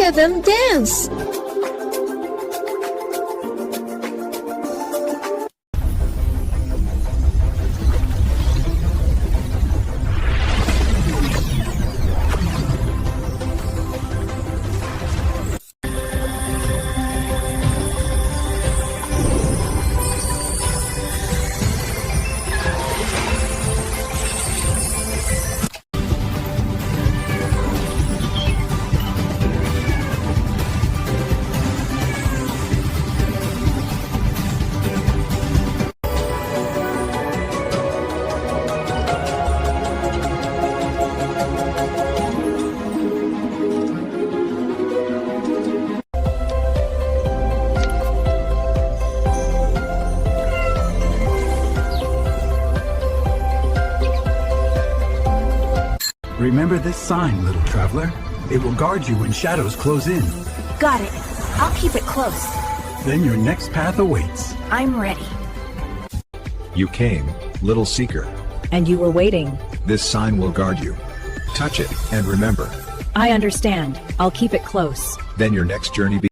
at them dance! Remember this sign, little traveler. It will guard you when shadows close in. Got it. I'll keep it close. Then your next path awaits. I'm ready. You came, little seeker. And you were waiting. This sign will guard you. Touch it, and remember. I understand. I'll keep it close. Then your next journey